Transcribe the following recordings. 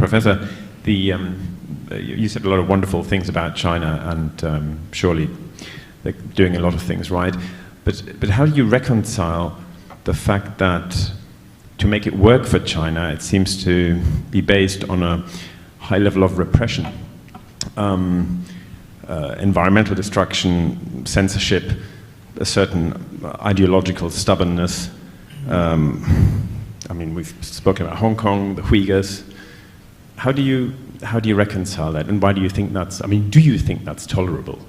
Professor, you said a lot of wonderful things about China, and surely they're doing a lot of things right. But how do you reconcile the fact that to make it work for China, it seems to be based on a high level of repression, environmental destruction, censorship, a certain ideological stubbornness? I mean, we've spoken about Hong Kong, the Uyghurs. How do you reconcile that, and why do you think that's? I mean, do you think that's tolerable?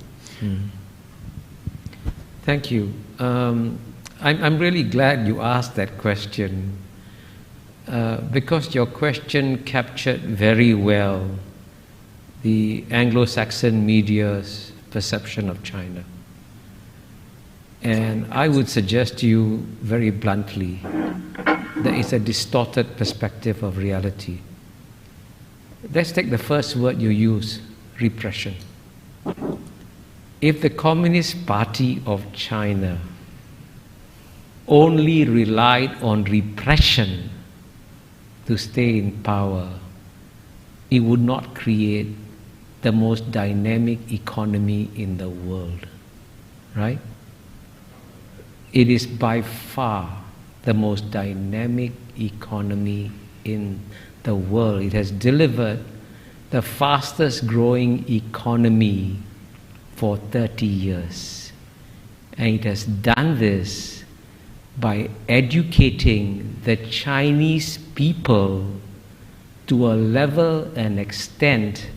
Thank you. I'm really glad you asked that question, because your question captured very well the Anglo-Saxon media's perception of China. And I would suggest to you very bluntly that it's a distorted perspective of reality. Let's take the first word you use, repression. If the Communist Party of China only relied on repression to stay in power, it would not create the most dynamic economy in the world, right? It is by far the most dynamic economy in the world. It has delivered the fastest growing economy for 30 years. And it has done this by educating the Chinese people to a level and extent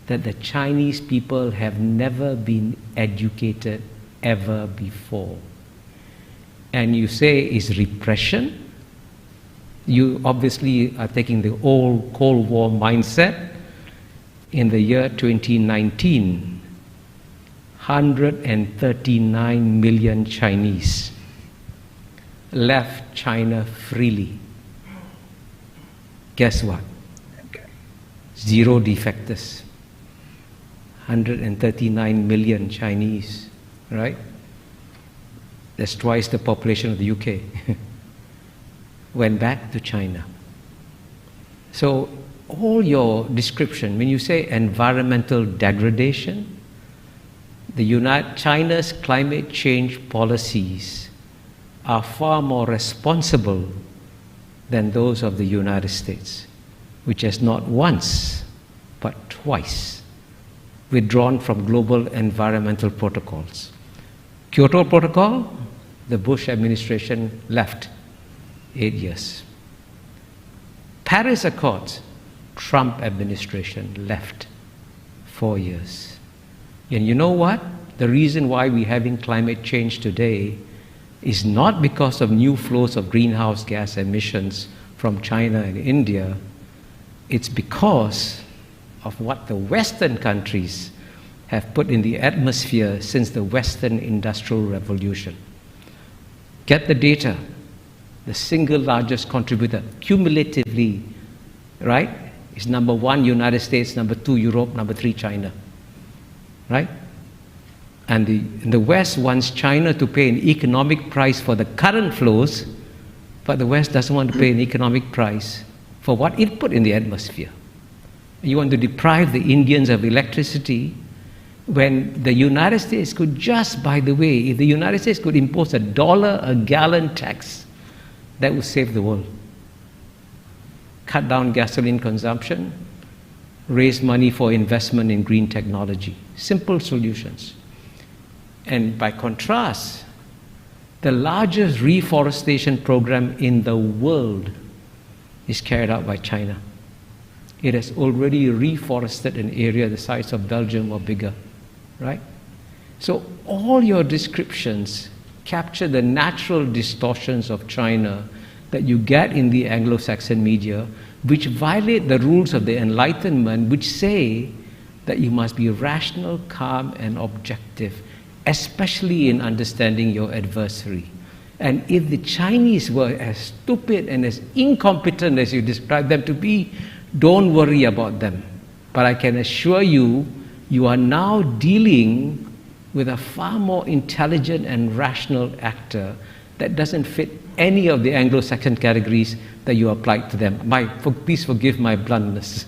that the Chinese people have never been educated ever before. And you say it's repression. You obviously are taking the old Cold War mindset. In the year 2019, 139 million Chinese left China freely. Guess what? Zero defectors. 139 million Chinese, right? That's twice the population of the UK. Went back to China. So all your description, when you say environmental degradation, China's climate change policies are far more responsible than those of the United States, which has not once, but twice withdrawn from global environmental protocols. Kyoto Protocol, the Bush administration left 8 years. Paris Accords, Trump administration left 4 years. And you know what? The reason why we're having climate change today is not because of new flows of greenhouse gas emissions from China and India. It's because of what the Western countries have put in the atmosphere since the Western Industrial Revolution. Get the data. The single largest contributor, cumulatively, right, is number 1, United States, number 2, Europe, number 3, China. Right? And the West wants China to pay an economic price for the current flows, but the West doesn't want to pay an economic price for what it put in the atmosphere. You want to deprive the Indians of electricity when the United States could just, by the way, if the United States could impose $1 a gallon tax, that would save the world. Cut down gasoline consumption, raise money for investment in green technology. Simple solutions. And by contrast, the largest reforestation program in the world is carried out by China. It has already reforested an area the size of Belgium or bigger, right? So all your descriptions capture the natural distortions of China that you get in the Anglo-Saxon media, which violate the rules of the Enlightenment, which say that you must be rational, calm, and objective, especially in understanding your adversary. And if the Chinese were as stupid and as incompetent as you describe them to be, don't worry about them. But I can assure you, you are now dealing with a far more intelligent and rational actor that doesn't fit any of the Anglo-Saxon categories that you applied to them. Please forgive my bluntness.